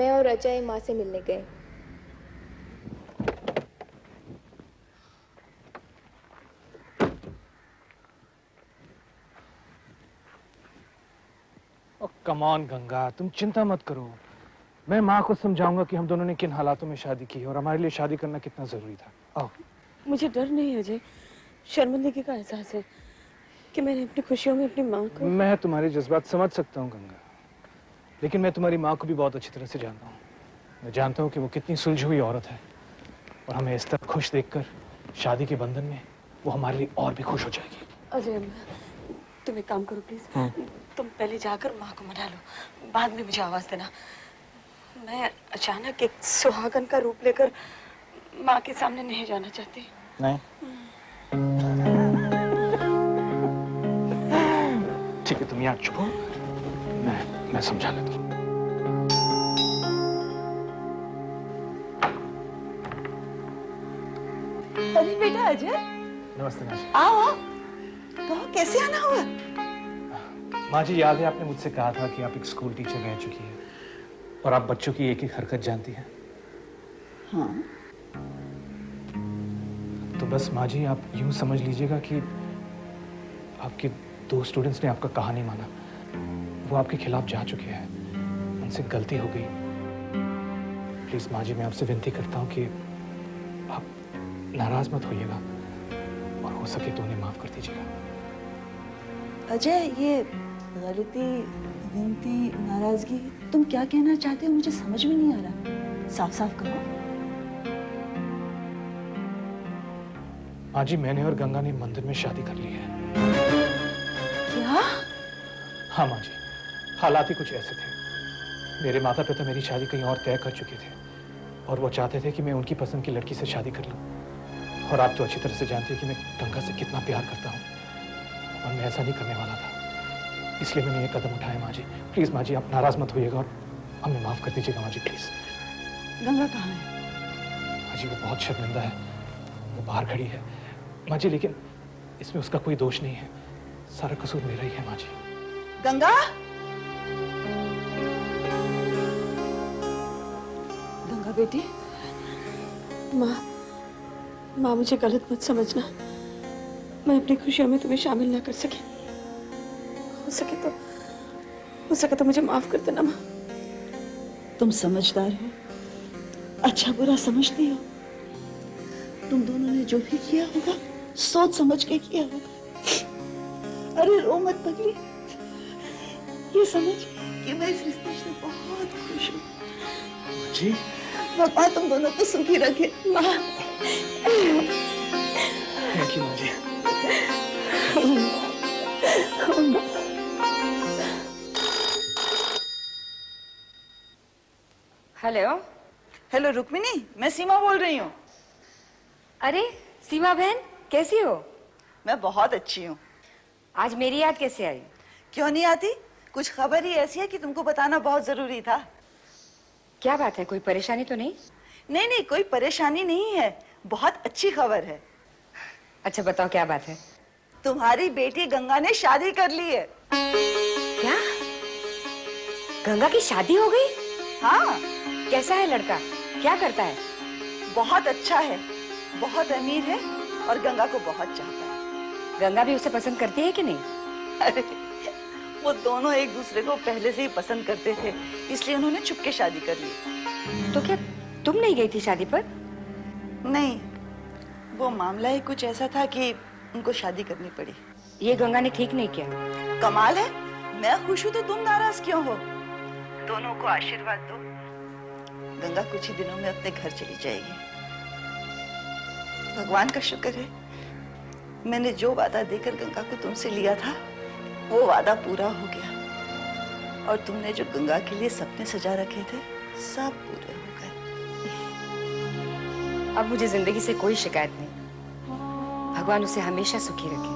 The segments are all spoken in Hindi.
मैं और अजय माँ से मिलने गए। कम ऑन गंगा, तुम चिंता मत करो। मैं माँ को समझाऊंगा कि हम दोनों ने किन हालातों में शादी की है और हमारे लिए शादी करना कितना जरूरी था। आओ। मुझे डर नहीं है अजय, शर्मिंदगी का एहसास है कि मैंने अपनी खुशियों में अपनी माँ को। मैं तुम्हारे जज्बात समझ सकता हूँ गंगा, लेकिन मैं तुम्हारी माँ को भी बहुत अच्छी तरह से जानता हूँ। मैं जानता हूँ कि वो कितनी सुलझी हुई औरत है और हमें इस तरह खुश देखकर शादी के बंधन में वो हमारे लिए और भी खुश हो जाएगी। अजय, तुम एक काम करो प्लीज, तुम पहले जाकर माँ को मना लो, बाद में मुझे आवाज देना। मैं अचानक एक सुहागन का रूप लेकर माँ के सामने नहीं जाना चाहती। नहीं? ठीक है, तुम यहाँ चुप हो, मैं समझा लेता हूँ। अरे बेटा अजय, नमस्ते माँ जी। आओ। तो कैसे आना हुआ? माँ जी, याद है आपने मुझसे कहा था कि आप एक स्कूल टीचर रह चुकी है और आप बच्चों की एक एक हरकत जानती हैं। हाँ। तो बस माँ जी, आप यूं समझ लीजिएगा कि आपके 2 स्टूडेंट्स ने आपका कहा नहीं माना। वो आपके खिलाफ जा चुके हैं, उनसे गलती हो गई। प्लीज माँ जी, मैं आपसे विनती करता हूँ कि आप नाराज मत होइएगा और हो सके तो उन्हें माफ कर दीजिएगा। अजय, ये गलती, विनती, नाराजगी, तुम क्या कहना चाहते हो मुझे समझ में नहीं आ रहा। साफ साफ कहो। माँ जी, मैंने और गंगा ने मंदिर में शादी कर ली है। क्या? हाँ माँ जी, हालात ही कुछ ऐसे थे। मेरे माता पिता मेरी शादी कहीं और तय कर चुके थे और वो चाहते थे कि मैं उनकी पसंद की लड़की से शादी कर लूं। और आप तो अच्छी तरह से जानते हैं कि मैं गंगा से कितना प्यार करता हूँ और मैं ऐसा नहीं करने वाला था, इसलिए मैंने ये कदम उठाया। माँ जी प्लीज, माँ जी आप नाराज मत होइएगा और हमें माफ कर दीजिएगा। माँ जी प्लीज। गंगा कहाँ है? माँ जी, वो बहुत शर्मिंदा है, वो बाहर खड़ी है। माँ जी, लेकिन इसमें उसका कोई दोष नहीं है, सारा कसूर मेरा ही है। माँ जी। गंगा, गंगा बेटी। माँ मुझे गलत मत समझना, मैं अपनी खुशियों में तुम्हें शामिल ना कर सकी। हो सके तो मुझे माफ कर देना माँ। तुम समझदार हो, अच्छा बुरा समझती हो। तुम दोनों ने जो भी किया होगा सोच समझ के किया होगा। अरे रो मत पगली, ये समझ कि मैं इस रिश्ते से बहुत खुश हूँ। जी भगवान तुम दोनों को सुखी रखे। माँ, थैंक यू माँ जी। हेलो। हेलो रुक्मिनी, मैं सीमा बोल रही हूँ। अरे सीमा बहन, कैसी हो? मैं बहुत अच्छी हूँ। आज मेरी याद कैसे आई? क्यों नहीं आती? कुछ खबर ही ऐसी है कि तुमको बताना बहुत जरूरी था। क्या बात है, कोई परेशानी तो नहीं? नहीं नहीं, कोई परेशानी नहीं है, बहुत अच्छी खबर है। अच्छा बताओ, क्या बात है? तुम्हारी बेटी गंगा ने शादी कर ली है। क्या? गंगा की शादी हो गई? हाँ। कैसा है लड़का, क्या करता है? बहुत अच्छा है, बहुत अमीर है और गंगा को बहुत चाहता है। गंगा भी उसे पसंद करती है कि नहीं? अरे वो दोनों एक दूसरे को पहले से ही पसंद करते थे, इसलिए उन्होंने छुपके शादी कर ली। तो क्या तुम नहीं गई थी शादी पर? नहीं, वो मामला ही कुछ ऐसा था कि उनको शादी करनी पड़ी। ये गंगा ने ठीक नहीं किया। कमाल है, मैं खुश हूँ तो तुम नाराज क्यों हो? दोनों को आशीर्वाद दो, गंगा कुछ ही दिनों में अपने घर चली जाएगी। भगवान का शुक्र है, मैंने जो वादा देकर गंगा को तुमसे लिया था वो वादा पूरा हो गया और तुमने जो गंगा के लिए सपने सजा रखे थे सब पूरे हो गए। अब मुझे जिंदगी से कोई शिकायत नहीं। भगवान उसे हमेशा सुखी रखे।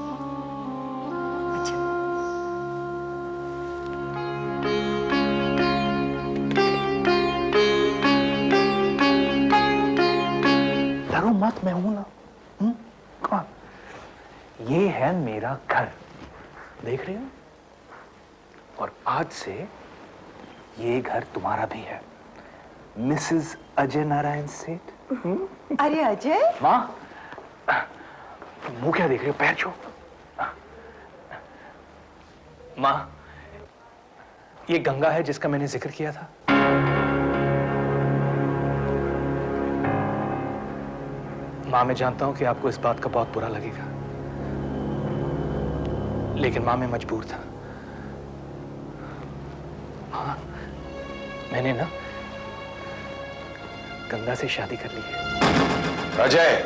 अच्छा। डरो मत, मैं हूं ना। कौन? ये है मेरा घर, देख रहे हो? और आज से ये घर तुम्हारा भी है। मिसेस अजय नारायण सेठ। अरे अजय, माँ, मुंह क्या देख रहे हो? पैर छू। माँ, ये गंगा है जिसका मैंने जिक्र किया था। माँ, मैं जानता हूं कि आपको इस बात का बहुत बुरा लगेगा, लेकिन माँ मैं मजबूर था। माँ, मैंने ना गंगा से शादी कर ली है। अजय,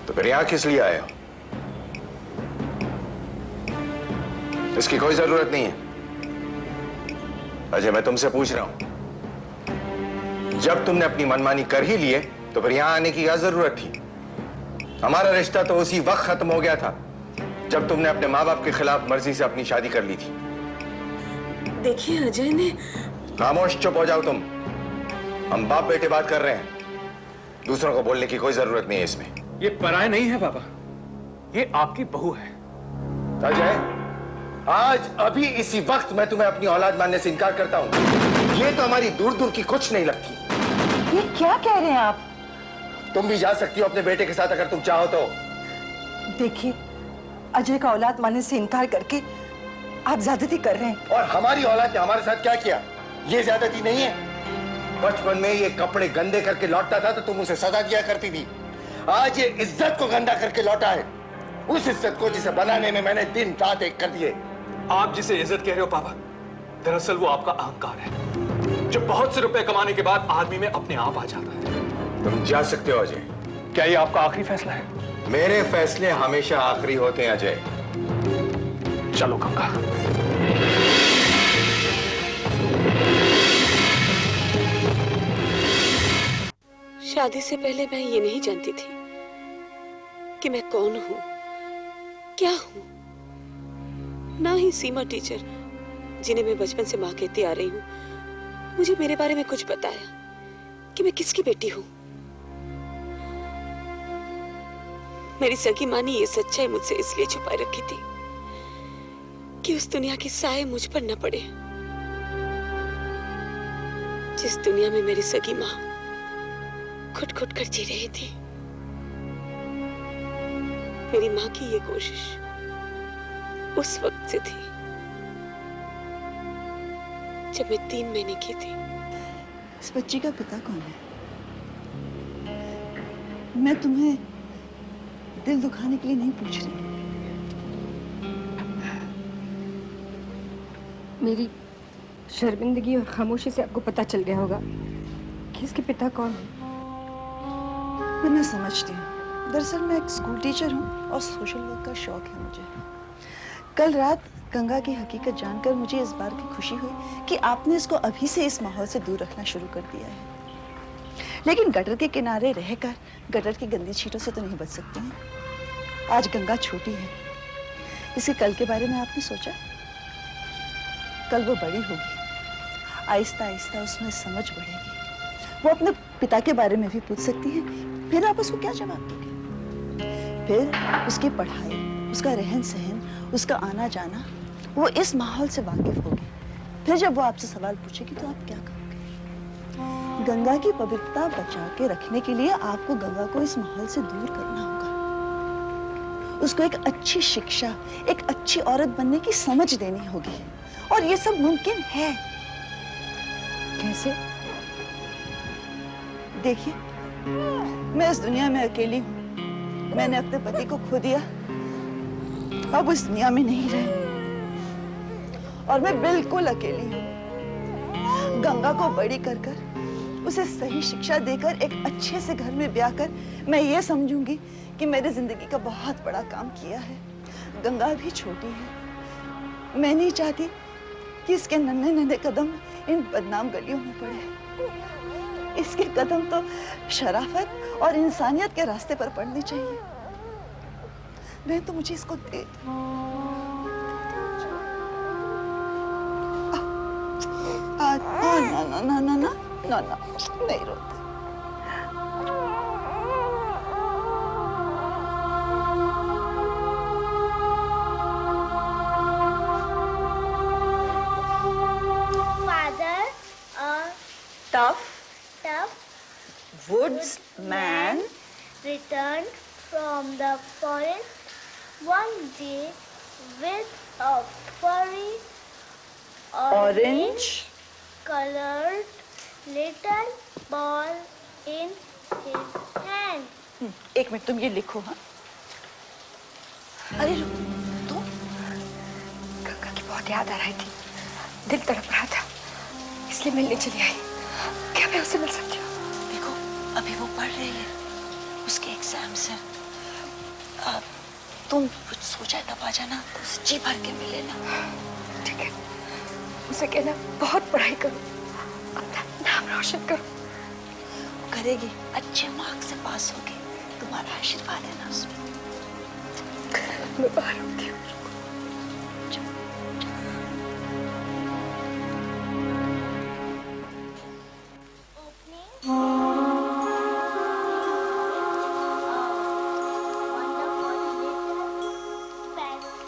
तो फिर यहां किस लिए आए हो? इसकी कोई जरूरत नहीं है। अजय, मैं तुमसे पूछ रहा हूं, जब तुमने अपनी मनमानी कर ही लिए तो फिर यहां आने की क्या जरूरत थी? हमारा रिश्ता तो उसी वक्त खत्म हो गया था जब तुमने अपने माँ बाप के खिलाफ मर्जी से अपनी शादी कर ली थी। देखिए अजय ने। खामोश, चुप हो जाओ तुम। हम बाप बेटे बात कर रहे हैं, दूसरों को बोलने की कोई जरूरत नहीं है इसमें। ये पराये नहीं है पापा, ये आपकी बहू है। अजय, आज अभी इसी वक्त मैं तुम्हें अपनी औलाद मानने से इनकार करता हूं। ये तो हमारी दूर दूर की कुछ नहीं लगती। ये क्या कह रहे हैं आप? तुम भी जा सकती हो अपने बेटे के साथ अगर तुम चाहो तो। देखिए, अजय का औलाद मानने से इनकार करके आप ज्यादती कर रहे हैं। और हमारी औलाद ने हमारे साथ क्या किया, ये ज्यादती नहीं है? बचपन में ये कपड़े गंदे करके लौटता था तो तुम उसे सजा दिया करती थी। आज ये इज्जत को गंदा करके लौटा है, उस इज्जत को जिसे बनाने में मैंने दिन रात एक कर दिए। आप जिसे इज्जत कह रहे हो पापा, दरअसल वो आपका अहंकार है, जो बहुत से रुपए कमाने के बाद आदमी में अपने आप आ जाता है। तुम जा सकते हो अजय। क्या ये आपका आखिरी फैसला है? मेरे फैसले हमेशा आखिरी होते हैं अजय। चलो गंगा। शादी से पहले मैं ये नहीं जानती थी कि मैं कौन हूं, क्या हूं। ना ही सीमा टीचर, जिन्हें मैं बचपन से मां कहती आ रही हूं, मुझे मेरे बारे में कुछ बताया कि मैं किसकी बेटी हूं। मेरी सगी माँ ने ये सच्चाई मुझसे इसलिए छुपाए रखी थी कि उस दुनिया की साए मुझ पर न पड़े, जिस दुनिया में मेरी सगी माँ खुद खुद कर जी रही थी। मेरी माँ की ये कोशिश उस वक्त से थी जब मैं 3 महीने की थी। इस बच्ची का पिता कौन है? मैं तुम्हें दिल दुखाने के लिए नहीं पूछ रही। मेरी शर्मिंदगी और खामोशी से आपको पता चल गया होगा कि इसके पिता कौन है। मैं समझती हूँ। दरअसल मैं एक स्कूल टीचर हूँ और सोशल वर्क का शौक है मुझे। कल रात गंगा की हकीकत जानकर मुझे इस बार की खुशी हुई कि आपने इसको अभी से इस माहौल से दूर रखना शुरू कर दिया है। लेकिन गटर के किनारे रहकर गटर की गंदी छींटों से तो नहीं बच सकते हैं। आज गंगा छोटी है, इसके कल के बारे में आपने सोचा? कल वो बड़ी होगी, आहिस्ता आहिस्ता उसमें समझ बढ़ेगी, वो अपने पिता के बारे में भी पूछ सकती है। फिर आप उसको क्या जवाब दोगे? फिर उसकी पढ़ाई, उसका रहन सहन, उसका आना जाना, वो इस माहौल से वाकिफ होगी। फिर जब वो आपसे सवाल पूछेगी तो आप क्या कहोगे? गंगा की पवित्रता बचा के रखने के लिए आपको गंगा को इस माहौल से दूर करना होगा। उसको एक अच्छी शिक्षा, एक अच्छी औरत बनने की समझ देनी होगी, और ये सब मुमकिन है। कैसे? देखिए, मैं इस दुनिया में अकेली हूँ। मैंने अपने पति को खो दिया, अब इस दुनिया में नहीं रहे, और मैं बिल्कुल अकेली हूँ। गंगा को बड़ी कर कर, उसे सही शिक्षा देकर, एक अच्छे से घर में ब्याह कर, मैं ये समझूंगी कि मेरी जिंदगी का बहुत बड़ा काम किया है। गंगा भी छोटी है, मैं नहीं चाहती कि इसके नन्हे नन्हे कदम इन बदनाम गलियों में पड़े। इसके कदम तो शराफत और इंसानियत के रास्ते पर पड़ने चाहिए। मैं तो मुझे इसको दे दो। ना ना ना ना ना ना ना, नहीं रोते। tough tough woodsman returned from the forest one day with a furry orange colored little ball in his hand. एक मिनट तुम ये लिखो। हाँ अरे रुक, तुम गंगा की बहुत याद आ रही थी, दिल तड़प रहा था, इसलिए मिलने चली आई। क्या मैं उससे मिल सकती हूँ? देखो अभी वो पढ़ रही है, उसके एग्जाम्स हैं। तुम कुछ सोचा तब आ जाना, तो जी भर के मिले ना। ठीक है, उसे कहना बहुत पढ़ाई करो, अपना नाम रोशन करो। वो करेगी, अच्छे मार्क्स से पास होगी, तुम्हारा आशीर्वाद है ना उसमें। मैं बाहर होती हूँ।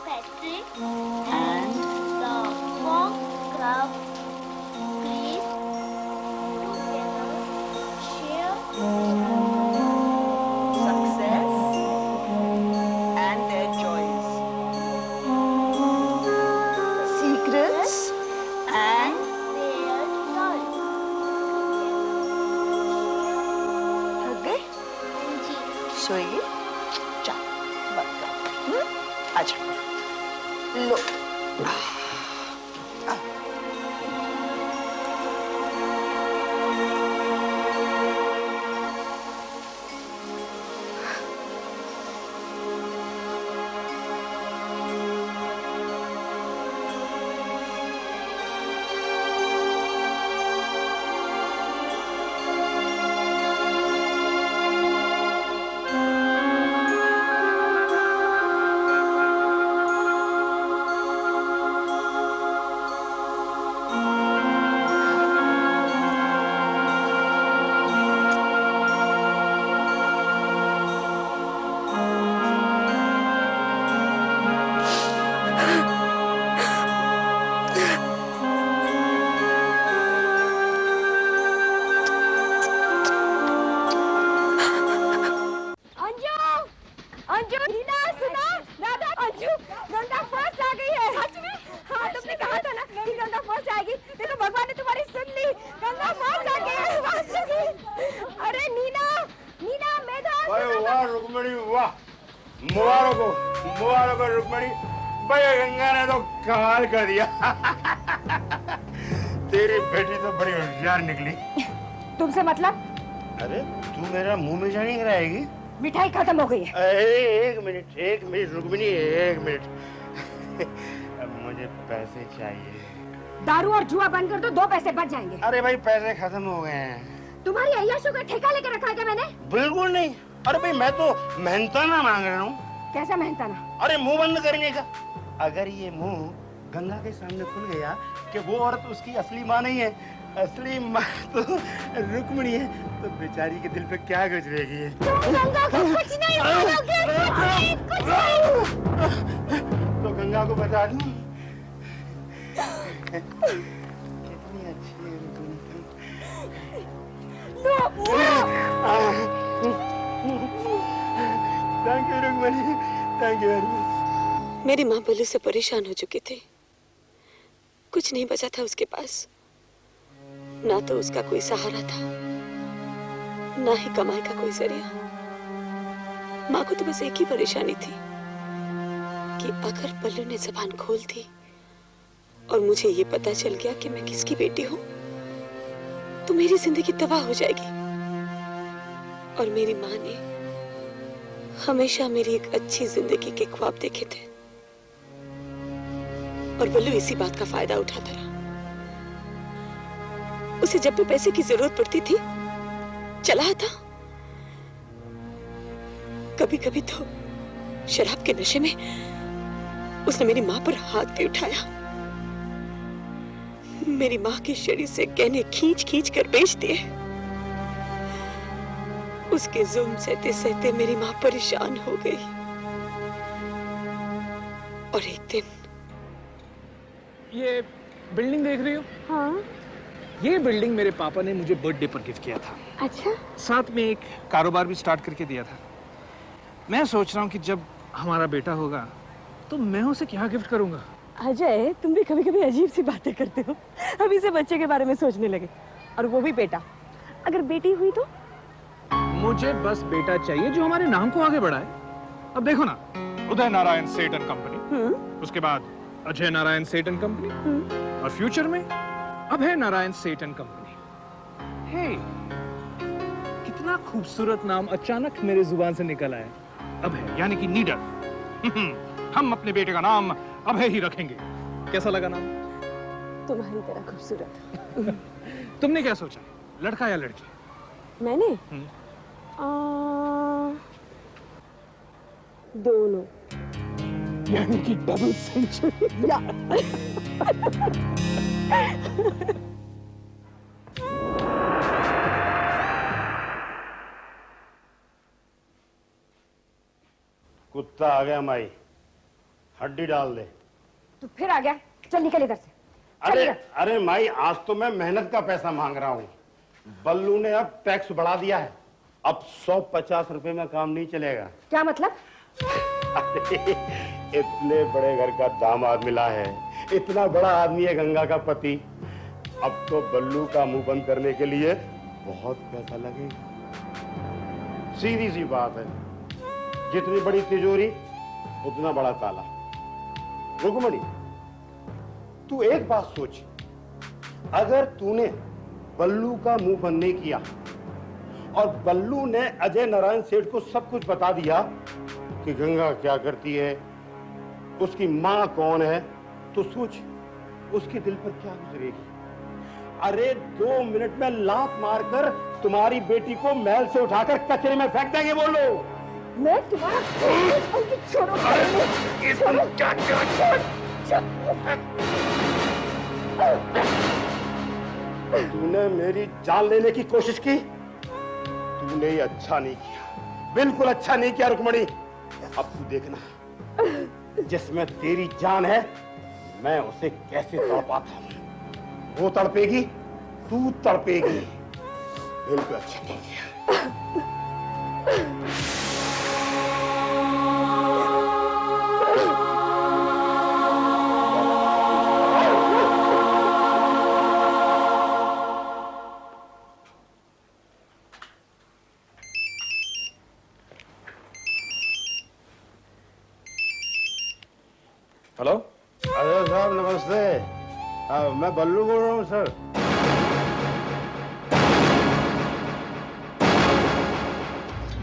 Patrick And the Fox Club please together share success and their joys, secrets and their joy. थक गए, सोएगी, जाओ मत करो। अच्छा लो। अंजू, नीना, सुना, दादा, अंजू, गंगा फर्स्ट आ गई है। सच में? हाँ, तुमने कहा था ना कि गंगा फर्स्ट आएगी। देखो भगवान ने तुम्हारी सुन ली, गंगा फर्स्ट आ गई है, फर्स्ट आ गई। अरे नीना, नीना, मेधा। वाह रुक्मणी वाह, मुबारक हो रुक्मणी। भाई गंगा ने तो कमाल कर दिया। तेरी बेटी तो बड़ी होशियार निकली। तुमसे मतलब? अरे तू मेरा मुंह में जानी कराएगी? मिठाई खत्म हो गई है। एक मिनट रुक्मिणी, एक मिनट। अब मुझे पैसे चाहिए। दारू और जुआ बंद कर दो, 2 पैसे बच जाएंगे। अरे भाई पैसे खत्म हो गए हैं। तुम्हारी अय्याशों का ठेका लेके रखा है क्या मैंने? बिल्कुल नहीं। अरे भाई मैं तो मेहनताना मांग रहा हूँ। कैसा मेहनताना? अरे मुंह बंद करने का। अगर ये मुंह गंगा के सामने खुल गया कि वो औरत उसकी असली माँ नहीं है, असली माँ तो रुक्मिणी है, तो बेचारी के दिल पे क्या गुजरेगी? गंगा को कुछ नहीं बोलोगे, कुछ नहीं। तो गंगा को बता दूं कितनी अच्छी है Rukmini. Thank you Rukmini, thank you very much. मेरी माँ बल्लू से परेशान हो चुकी थी, कुछ नहीं बचा था उसके पास। ना तो उसका कोई सहारा था, ना ही कमाई का कोई जरिया। माँ को तो बस एक ही परेशानी थी कि अगर बल्लू ने जबान खोल दी और मुझे ये पता चल गया कि मैं किसकी बेटी हूँ, तो मेरी जिंदगी तबाह हो जाएगी। और मेरी माँ ने हमेशा मेरी एक अच्छी जिंदगी के ख्वाब देखे थे, और बल्लू इसी बात का फायदा उठाता रहा। उसे जब भी पैसे की जरूरत पड़ती थी, चला था। कभी कभी तो शराब के नशे में उसने मेरी माँ पर हाथ भी उठाया। मेरी माँ के शरीर से गहने खींच खींच कर बेच दिए। उसके जुल्म सहते सहते मेरी माँ परेशान हो गई। और एक दिन ये बिल्डिंग देख रही हो? हाँ। ये बिल्डिंग मेरे पापा ने मुझे बर्थडे पर गिफ्ट किया था। अच्छा, साथ में एक कारोबार भी स्टार्ट करके दिया था। मैं सोच रहा हूँ कि जब हमारा बेटा होगा तो मैं उसे क्या गिफ्ट करूंगा। अजय, तुम भी कभी कभी अजीब सी बातें करते हो। अभी से बच्चे के बारे में सोचने लगे, और वो भी बेटा। अगर बेटी हुई तो? मुझे बस बेटा चाहिए जो हमारे नाम को आगे बढ़ाए। अब देखो ना, उदय नारायण सेठ एंड कंपनी, उसके बाद अजय नारायण सेठ एंड कंपनी, और फ्यूचर में अभय नारायण सेठ एंड कंपनी। हे, कितना खूबसूरत नाम अचानक मेरे जुबान से निकल आया। अभय यानी कि नीडर। हम अपने बेटे का नाम अभय ही रखेंगे। कैसा लगा नाम? तुम्हारी तरह खूबसूरत। तुमने क्या सोचा, लड़का या लड़की? मैंने दोनों, यानी कि डबल सेंचुरी। या कुत्ता आ गया माई, हड्डी डाल दे। तू फिर आ गया, चल निकल इधर से। अरे अरे माई, आज तो मैं मेहनत का पैसा मांग रहा हूँ। बल्लू ने अब टैक्स बढ़ा दिया है, अब 150 रुपए में काम नहीं चलेगा। क्या मतलब? इतने बड़े घर का दामाद मिला है, इतना बड़ा आदमी है गंगा का पति। अब तो बल्लू का मुंह बंद करने के लिए बहुत पैसा लगेगा। सीधी सी बात है, जितनी बड़ी तिजोरी उतना बड़ा ताला। रुकमणी, तू एक बात सोच, अगर तूने बल्लू का मुंह बंद नहीं किया और बल्लू ने अजय नारायण सेठ को सब कुछ बता दिया कि गंगा क्या करती है, उसकी मां कौन है, तो सोच उसके दिल पर क्या गुजरेगी। अरे 2 मिनट में लात मारकर तुम्हारी बेटी को महल से उठाकर कचरे में फेंक देंगे। बोलो, मैं तुम्हारा छोड़ो। तूने मेरी जान लेने की कोशिश की, तूने ये अच्छा नहीं किया, बिल्कुल अच्छा नहीं किया रुक्मणी। अब तू देखना, जिसमें तेरी जान है मैं उसे कैसे तड़पाता हूं। वो तड़पेगी, तू तड़पेगी। बिल्कुल अच्छा नहीं किया। हेलो, अरे साहब नमस्ते। मैं बल्लू बोल रहा हूँ सर।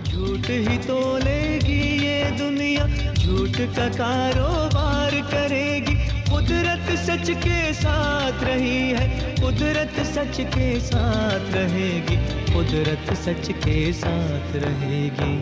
झूठ ही तोलेगी ये दुनिया, झूठ का कारोबार करेगी। कुदरत सच के साथ रही है, कुदरत सच के साथ रहेगी, कुदरत सच के साथ रहेगी।